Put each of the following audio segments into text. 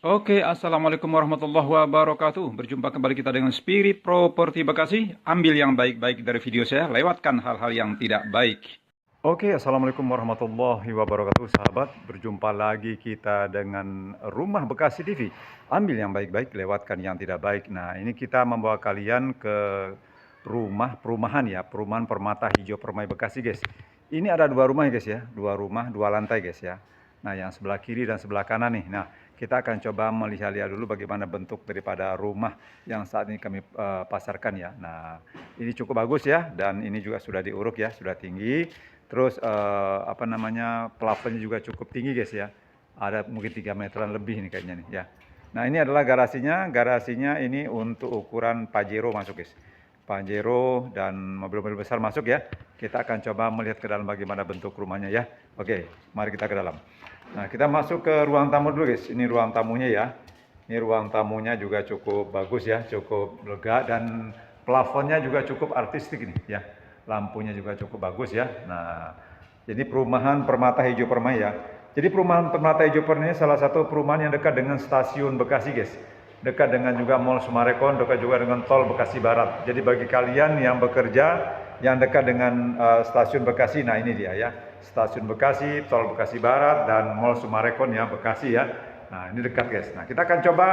Oke, assalamualaikum warahmatullahi wabarakatuh. Berjumpa kembali kita dengan Spirit Property Bekasi. Ambil yang baik-baik dari video saya, lewatkan hal-hal yang tidak baik. Oke, assalamualaikum warahmatullahi wabarakatuh, sahabat. Berjumpa lagi kita dengan Rumah Bekasi TV. Ambil yang baik-baik, lewatkan yang tidak baik. Nah, ini kita membawa kalian ke perumahan ya, perumahan Permata Hijau Permai Bekasi, guys. Ini ada dua rumah ya, guys ya, dua rumah, dua lantai, guys ya. Nah, yang sebelah kiri dan sebelah kanan nih. Nah, kita akan coba melihat-lihat dulu bagaimana bentuk daripada rumah yang saat ini kami pasarkan ya. Nah, ini cukup bagus ya, dan ini juga sudah diuruk ya, sudah tinggi. Terus plafonnya juga cukup tinggi, guys ya. Ada mungkin 3 meteran lebih nih kayaknya nih ya. Nah, ini adalah garasinya. Garasinya ini untuk ukuran Pajero masuk, guys. Pajero dan mobil-mobil besar masuk ya. Kita akan coba melihat ke dalam bagaimana bentuk rumahnya ya. Oke, mari kita ke dalam. Nah, kita masuk ke ruang tamu dulu, guys. Ini ruang tamunya ya. Ini ruang tamunya juga cukup bagus ya, cukup lega, dan plafonnya juga cukup artistik nih ya. Lampunya juga cukup bagus ya. Nah, jadi perumahan Permata Hijau Permai ya. Jadi perumahan Permata Hijau Permai salah satu perumahan yang dekat dengan stasiun Bekasi, guys. Dekat dengan juga Mall Sumarekon, dekat juga dengan Tol Bekasi Barat. Jadi bagi kalian yang bekerja yang dekat dengan stasiun Bekasi, nah ini dia ya. Stasiun Bekasi, Tol Bekasi Barat, dan Mall Sumarekon ya, Bekasi ya. Nah, ini dekat, guys. Nah, kita akan coba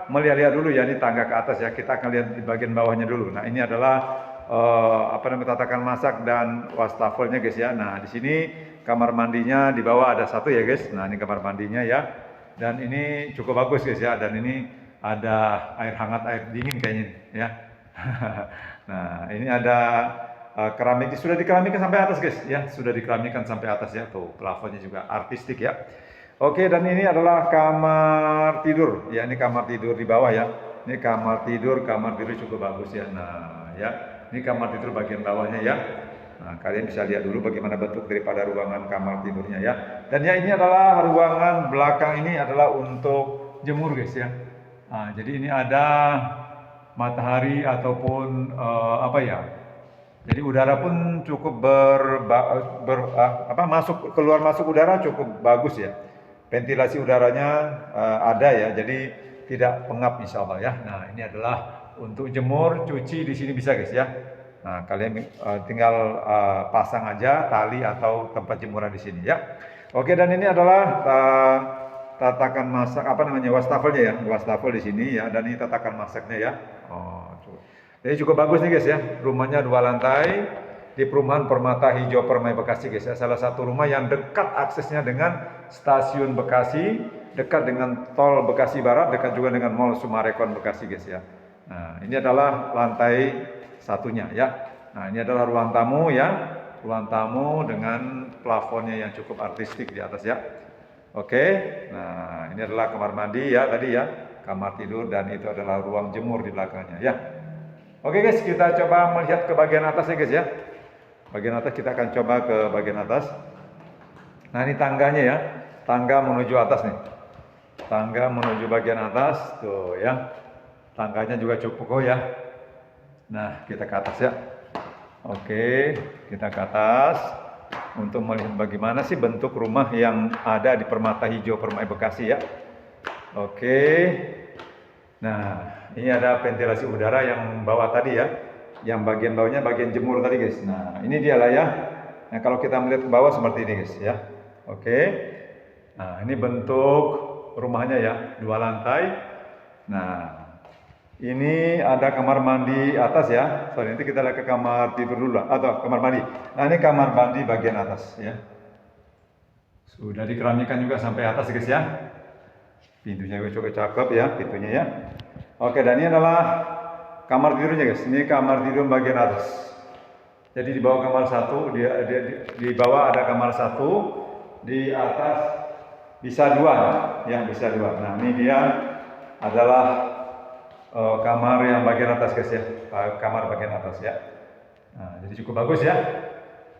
melihat-lihat dulu ya, ini tangga ke atas ya. Kita akan lihat di bagian bawahnya dulu. Nah, ini adalah tatakan masak dan wastafelnya, guys ya. Nah, di sini kamar mandinya di bawah ada satu ya, guys. Nah, ini kamar mandinya ya. Dan ini cukup bagus, guys ya. Dan ini ada air hangat, air dingin kayaknya ya. Nah, ini ada keramik, sudah dikeramikan sampai atas, guys ya. Sudah dikeramikan sampai atas ya. Tuh, plafonnya juga artistik ya. Oke, dan ini adalah kamar tidur ya. Ini kamar tidur di bawah ya. Ini kamar tidur cukup bagus ya. Nah, ya. Ini kamar tidur bagian bawahnya ya. Nah, kalian bisa lihat dulu bagaimana bentuk daripada ruangan kamar tidurnya ya. Dan ya, ini adalah ruangan belakang, ini adalah untuk jemur, guys ya. Nah, jadi ini ada matahari ataupun jadi udara pun cukup keluar masuk udara cukup bagus ya. Ventilasi udaranya ada ya, jadi tidak pengap insya Allah ya. Nah, ini adalah untuk jemur, cuci di sini bisa, guys ya. Nah, kalian tinggal pasang aja tali atau tempat jemuran di sini ya. Oke, dan ini adalah tatakan masak wastafelnya ya, wastafel di sini ya, dan ini tatakan masaknya ya. Jadi cukup bagus nih, guys ya. Rumahnya 2 lantai di perumahan Permata Hijau Permai Bekasi, guys ya. Salah satu rumah yang dekat aksesnya dengan stasiun Bekasi, dekat dengan Tol Bekasi Barat, dekat juga dengan Mall Sumarekon Bekasi, guys ya. Nah, ini adalah lantai satunya ya. Nah, ini adalah ruang tamu ya. Ruang tamu dengan plafonnya yang cukup artistik di atas ya. Oke. Nah, ini adalah kamar mandi ya tadi ya. Kamar tidur, dan itu adalah ruang jemur di belakangnya ya. Oke, guys, kita coba melihat ke bagian atas ya, guys ya. Bagian atas, kita akan coba ke bagian atas. Nah, ini tangganya ya. Tangga menuju atas nih. Tangga menuju bagian atas tuh ya. Tangganya juga cukup kokoh ya. Nah, kita ke atas ya. Oke, kita ke atas untuk melihat bagaimana sih bentuk rumah yang ada di Permata Hijau Permai Bekasi ya. Oke. Nah, ini ada ventilasi udara yang bawah tadi ya. Yang bagian bawahnya bagian jemur tadi, guys. Nah, ini dia lah ya. Nah, kalau kita melihat ke bawah seperti ini, guys ya. Oke. Nah, ini bentuk rumahnya ya, 2 lantai. Nah, ini ada kamar mandi atas ya. Nanti kita lihat ke kamar tidur dulu lah, atau kamar mandi. Nah, ini kamar mandi bagian atas ya. Sudah dikeramikan juga sampai atas, guys ya. Pintunya juga cukup cakep ya, pintunya ya. Oke, dan ini adalah kamar tidurnya, guys. Ini kamar tidur bagian atas. Jadi di bawah kamar satu, di bawah ada kamar satu, di atas bisa 2 ya, bisa 2. Nah, ini dia adalah kamar yang bagian atas, guys ya. Kamar bagian atas ya. Nah, jadi cukup bagus ya.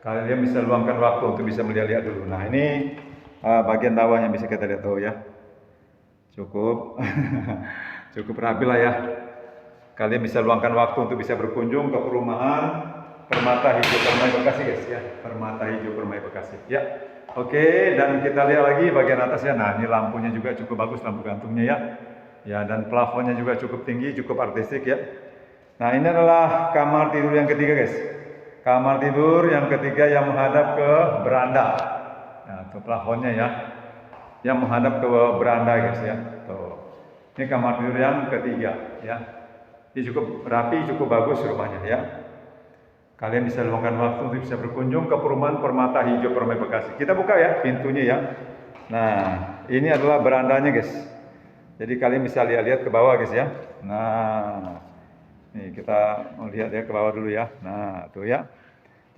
Kalian bisa luangkan waktu untuk bisa melihat-lihat dulu. Nah, ini bagian bawah yang bisa kita lihat tuh ya. Cukup cukup rapi lah ya. Kalian bisa luangkan waktu untuk bisa berkunjung ke perumahan Permata Hijau Permai Bekasi, guys ya. Permata Hijau Permai Bekasi ya. Oke, dan kita lihat lagi bagian atasnya. Nah, ini lampunya juga cukup bagus, lampu gantungnya ya. Ya, dan plafonnya juga cukup tinggi, cukup artistik ya. Nah, ini adalah kamar tidur yang ketiga, guys. Kamar tidur yang ketiga yang menghadap ke beranda. Nah, itu plafonnya ya. Yang menghadap ke beranda, guys ya. Tuh. Ini kamar tidur yang ketiga ya. Ini cukup rapi, cukup bagus rumahnya ya. Kalian bisa luangkan waktu untuk bisa berkunjung ke perumahan Permata Hijau Permai Bekasi. Kita buka ya pintunya ya. Nah, ini adalah berandanya, guys. Jadi kalian bisa lihat-lihat ke bawah, guys ya. Nah, nih kita mau lihat ya ke bawah dulu ya. Nah, tuh ya.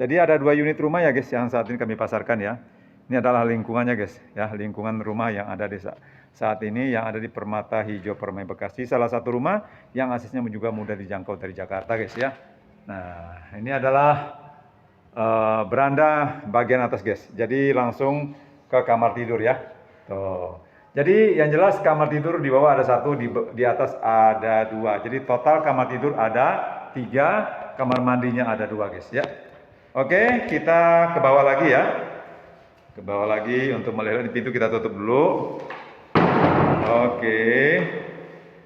Jadi ada 2 unit rumah ya, guys, yang saat ini kami pasarkan ya. Ini adalah lingkungannya, guys, ya, lingkungan rumah yang ada di saat ini yang ada di Permata Hijau Permai Bekasi. Salah satu rumah yang aksesnya juga mudah dijangkau dari Jakarta, guys ya. Nah, ini adalah beranda bagian atas, guys. Jadi langsung ke kamar tidur ya. Tuh. Jadi yang jelas kamar tidur di bawah ada 1, di atas ada 2. Jadi total kamar tidur ada 3, kamar mandinya ada 2, guys ya. Oke, kita ke bawah lagi ya. Ke bawah lagi untuk melihat pintu kita tutup dulu. Oke.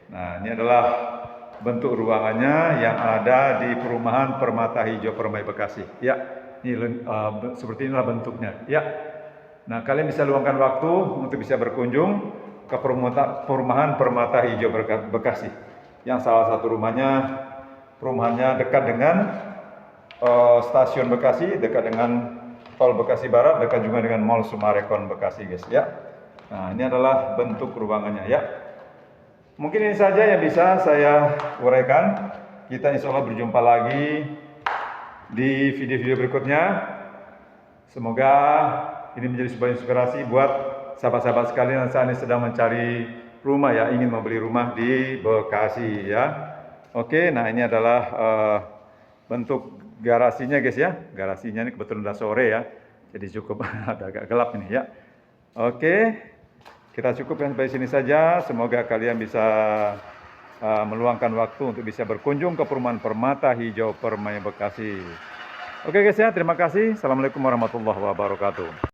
Nah, ini adalah bentuk ruangannya yang ada di perumahan Permata Hijau Permai Bekasi. Ya, ini seperti inilah bentuknya. Ya. Nah, kalian bisa luangkan waktu untuk bisa berkunjung ke perumahan Permata Hijau Bekasi. Yang salah satu perumahannya dekat dengan stasiun Bekasi, dekat dengan Tol Bekasi Barat, dekat juga dengan Mall Sumarekon Bekasi, guys ya. Nah, ini adalah bentuk ruangannya ya. Mungkin ini saja yang bisa saya uraikan. Kita insya Allah berjumpa lagi di video-video berikutnya. Semoga ini menjadi sebuah inspirasi buat sahabat-sahabat sekalian yang saat ini sedang mencari rumah ya, ingin membeli rumah di Bekasi ya. Oke, nah ini adalah bentuk garasinya, guys ya. Garasinya ini kebetulan udah sore ya, jadi cukup agak gelap ini ya. Oke, kita cukupkan sampai sini saja. Semoga kalian bisa meluangkan waktu untuk bisa berkunjung ke perumahan Permata Hijau Permai Bekasi. Oke, guys ya, terima kasih. Assalamualaikum warahmatullahi wabarakatuh.